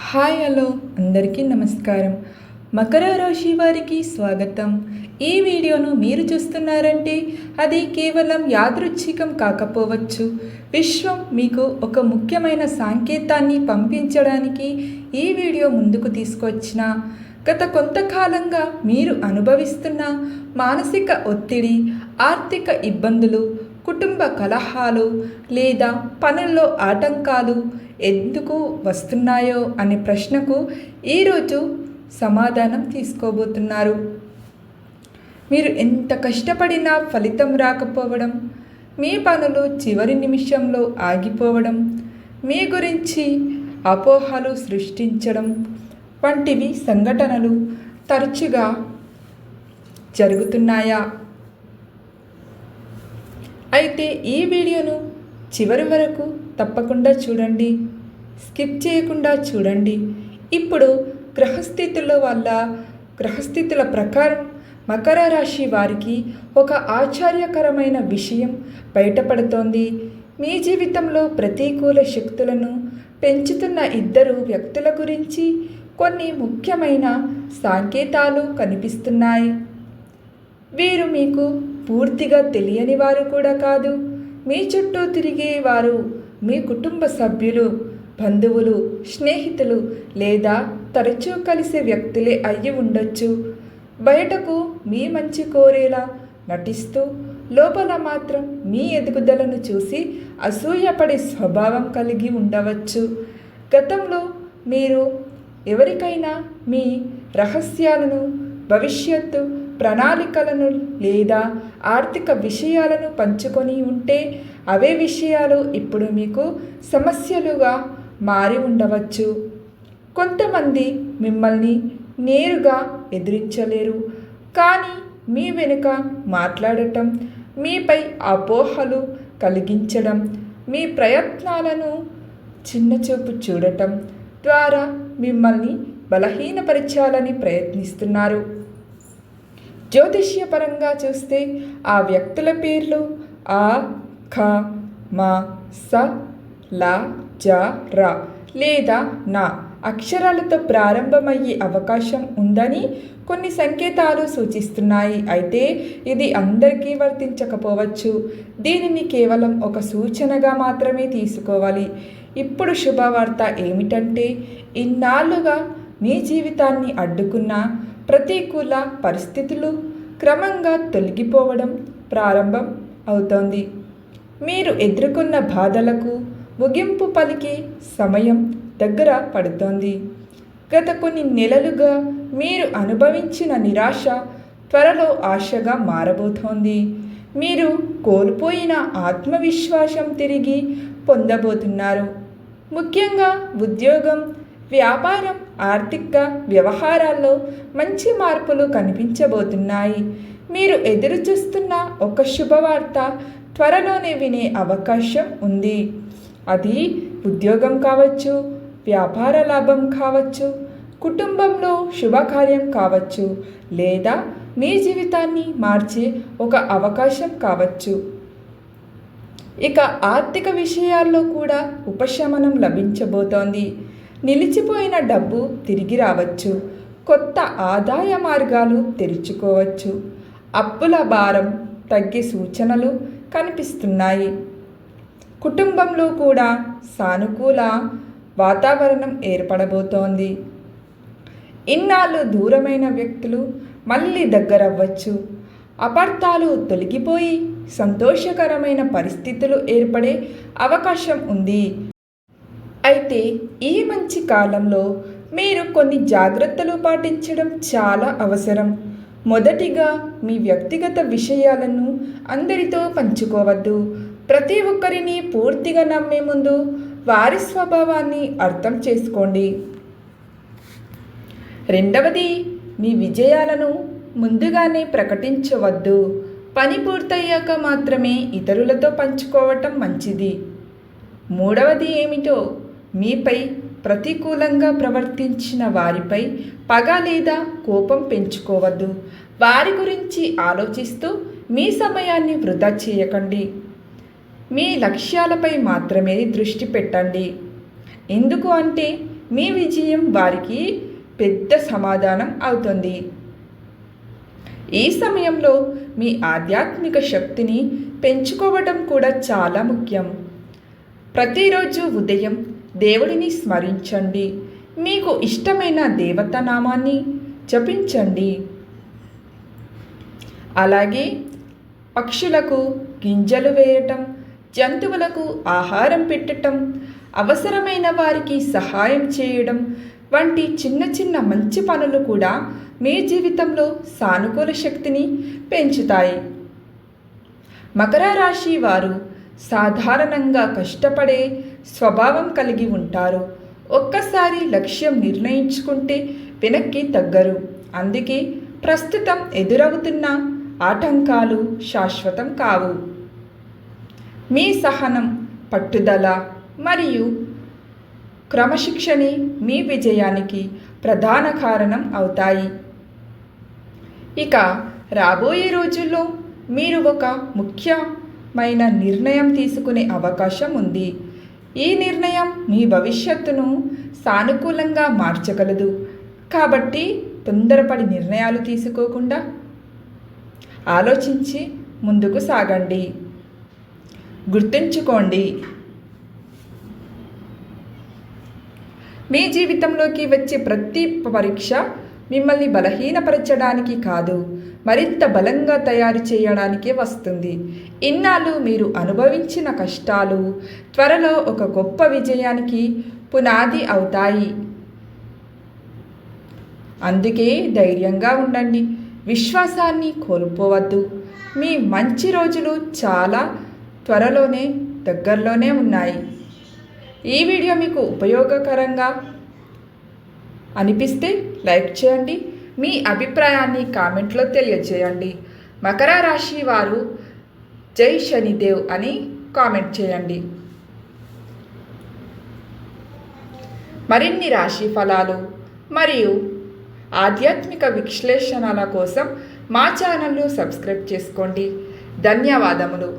Hi hello అందరికీ నమస్కారం. మకర రాశి వారికి స్వాగతం. ఈ వీడియోను మీరు చూస్తున్నారంటే అది కేవలం యాదృచ్ఛికం కాకపోవచ్చు. విశ్వం మీకు ఒక ముఖ్యమైన సంకేతాన్ని పంపించడానికి ఈ వీడియో ముందుకు తీసుకొచ్చిన గత కొంతకాలంగా మీరు అనుభవిస్తున్న మానసిక ఒత్తిడి, ఆర్థిక ఇబ్బందులు, కుటుంబ కలహాలు లేదా పనుల్లో ఆటంకాలు ఎందుకు వస్తున్నాయో అనే ప్రశ్నకు ఈరోజు సమాధానం తీసుకోబోతున్నారు. మీరు ఎంత కష్టపడినా ఫలితం రాకపోవడం, మీ పనులు చివరి నిమిషంలో ఆగిపోవడం, మీ గురించి అపోహలు సృష్టించడం వంటివి సంఘటనలు తరచుగా జరుగుతున్నాయా? అయితే ఈ వీడియోను చివరి వరకు తప్పకుండా చూడండి, స్కిప్ చేయకుండా చూడండి. ఇప్పుడు గ్రహస్థితుల ప్రకారం మకర రాశి వారికి ఒక ఆశ్చర్యకరమైన విషయం బయటపడుతోంది. మీ జీవితంలో ప్రతికూల శక్తులను పెంచుతున్న ఇద్దరు వ్యక్తుల గురించి కొన్ని ముఖ్యమైన సంకేతాలు కనిపిస్తున్నాయి. వీరు మీకు పూర్తిగా తెలియని వారు కూడా కాదు. మీ చుట్టూ తిరిగే వారు మీ కుటుంబ సభ్యులు, బంధువులు, స్నేహితులు లేదా తరచూ కలిసే వ్యక్తులే అయ్యి ఉండొచ్చు. బయటకు మీ మంచి కోరేలా నటిస్తూ లోపల మాత్రం మీ ఎదుగుదలను చూసి అసూయపడే స్వభావం కలిగి ఉండవచ్చు. గతంలో మీరు ఎవరికైనా మీ రహస్యాలను, భవిష్యత్తు ప్రణాళికలను లేదా ఆర్థిక విషయాలను పంచుకొని ఉంటే అవే విషయాలు ఇప్పుడు మీకు సమస్యలుగా మారి ఉండవచ్చు. కొంతమంది మిమ్మల్ని నేరుగా ఎదిరించలేరు, కానీ మీ వెనుక మాట్లాడటం, మీపై అపోహలు కలిగించడం, మీ ప్రయత్నాలను చిన్నచూపు చూడటం ద్వారా మిమ్మల్ని బలహీనపరచాలని ప్రయత్నిస్తున్నారు. జ్యోతిష్యపరంగా చూస్తే ఆ వ్యక్తుల పేర్లు ఆ, ఖ, మ, స, ల, జ, ర లేదా నా అక్షరాలతో ప్రారంభమయ్యే అవకాశం ఉందని కొన్ని సంకేతాలు సూచిస్తున్నాయి. అయితే ఇది అందరికీ వర్తించకపోవచ్చు. దీనిని కేవలం ఒక సూచనగా మాత్రమే తీసుకోవాలి. ఇప్పుడు శుభవార్త ఏమిటంటే, ఇన్నాళ్ళుగా మీ జీవితాన్ని అడ్డుకున్న ప్రతికూల పరిస్థితులు క్రమంగా తొలగిపోవడం ప్రారంభం అవుతోంది. మీరు ఎదుర్కొన్న బాధలకు ముగింపు పలికే సమయం దగ్గర పడుతోంది. గత కొన్ని నెలలుగా మీరు అనుభవించిన నిరాశ త్వరలో ఆశగా మారబోతోంది. మీరు కోల్పోయిన ఆత్మవిశ్వాసం తిరిగి పొందబోతున్నారు. ముఖ్యంగా ఉద్యోగం, వ్యాపారం, ఆర్థిక వ్యవహారాల్లో మంచి మార్పులు కనిపించబోతున్నాయి. మీరు ఎదురు చూస్తున్న ఒక శుభవార్త త్వరలోనే వినే అవకాశం ఉంది. అది ఉద్యోగం కావచ్చు, వ్యాపార లాభం కావచ్చు, కుటుంబంలో శుభకార్యం కావచ్చు, లేదా మీ జీవితాన్ని మార్చే ఒక అవకాశం కావచ్చు. ఇక ఆర్థిక విషయాల్లో కూడా ఉపశమనం లభించబోతోంది. నిలిచిపోయిన డబ్బు తిరిగి రావచ్చు, కొత్త ఆదాయ మార్గాలు తెరుచుకోవచ్చు, అప్పుల భారం తగ్గే సూచనలు కనిపిస్తున్నాయి. కుటుంబంలో కూడా సానుకూల వాతావరణం ఏర్పడబోతోంది. ఇన్నాళ్ళు దూరమైన వ్యక్తులు మళ్ళీ దగ్గరవ్వచ్చు. అపార్థాలు తొలగిపోయి సంతోషకరమైన పరిస్థితులు ఏర్పడే అవకాశం ఉంది. అయితే ఈ మంచి కాలంలో మీరు కొన్ని జాగ్రత్తలు పాటించడం చాలా అవసరం. మొదటిగా, మీ వ్యక్తిగత విషయాలను అందరితో పంచుకోవద్దు. ప్రతి ఒక్కరిని పూర్తిగా నమ్మే ముందు వారి స్వభావాన్ని అర్థం చేసుకోండి. రెండవది, మీ విజయాలను ముందుగానే ప్రకటించవద్దు. పని పూర్తయ్యాక మాత్రమే ఇతరులతో పంచుకోవటం మంచిది. మూడవది ఏమిటో, మీపై ప్రతికూలంగా ప్రవర్తించిన వారిపై పగ లేదా కోపం పెంచుకోవద్దు. వారి గురించి ఆలోచిస్తూ మీ సమయాన్ని వృధా చేయకండి. మీ లక్ష్యాలపై మాత్రమే దృష్టి పెట్టండి. ఎందుకు అంటే మీ విజయం వారికి పెద్ద సమాధానం అవుతుంది. ఈ సమయంలో మీ ఆధ్యాత్మిక శక్తిని పెంచుకోవడం కూడా చాలా ముఖ్యం. ప్రతిరోజు ఉదయం దేవుడిని స్మరించండి. మీకు ఇష్టమైన దేవతానామాన్ని జపించండి. అలాగే పక్షులకు గింజలు వేయటం, జంతువులకు ఆహారం పెట్టటం, అవసరమైన వారికి సహాయం చేయడం వంటి చిన్న చిన్న మంచి పనులు కూడా మీ జీవితంలో సానుకూల శక్తిని పెంచుతాయి. మకర రాశి వారు సాధారణంగా కష్టపడే స్వభావం కలిగి ఉంటారు. ఒక్కసారి లక్ష్యం నిర్ణయించుకుంటే వెనక్కి తగ్గరు. అందుకే ప్రస్తుతం ఎదురవుతున్న ఆటంకాలు శాశ్వతం కావు. మీ సహనం, పట్టుదల మరియు క్రమశిక్షణే మీ విజయానికి ప్రధాన కారణం అవుతాయి. ఇక రాబోయే రోజుల్లో మీరు ఒక ముఖ్యమైన నిర్ణయం తీసుకునే అవకాశం ఉంది. ఈ నిర్ణయం మీ భవిష్యత్తును సానుకూలంగా మార్చగలదు. కాబట్టి తొందరపడి నిర్ణయాలు తీసుకోకుండా ఆలోచించి ముందుకు సాగండి. గుర్తుంచుకోండి, మీ జీవితంలోకి వచ్చే ప్రతి పరీక్ష మిమ్మల్ని బలహీనపరచడానికి కాదు, మరింత బలంగా తయారు చేయడానికే వస్తుంది. ఇన్నాళ్ళు మీరు అనుభవించిన కష్టాలు త్వరలో ఒక గొప్ప విజయానికి పునాది అవుతాయి. అందుకే ధైర్యంగా ఉండండి, విశ్వాసాన్ని కోల్పోవద్దు. మీ మంచి రోజులు చాలా దగ్గరలోనే ఉన్నాయి. ఈ వీడియో మీకు ఉపయోగకరంగా అనిపిస్తే లైక్ చేయండి. మీ అభిప్రాయాన్ని కామెంట్లో తెలియజేయండి. మకర రాశి వారు జై శనిదేవ్ అని కామెంట్ చేయండి. మరిన్ని రాశి ఫలాలు మరియు ఆధ్యాత్మిక విశ్లేషణల కోసం మా ఛానల్ను సబ్స్క్రైబ్ చేసుకోండి. ధన్యవాదములు.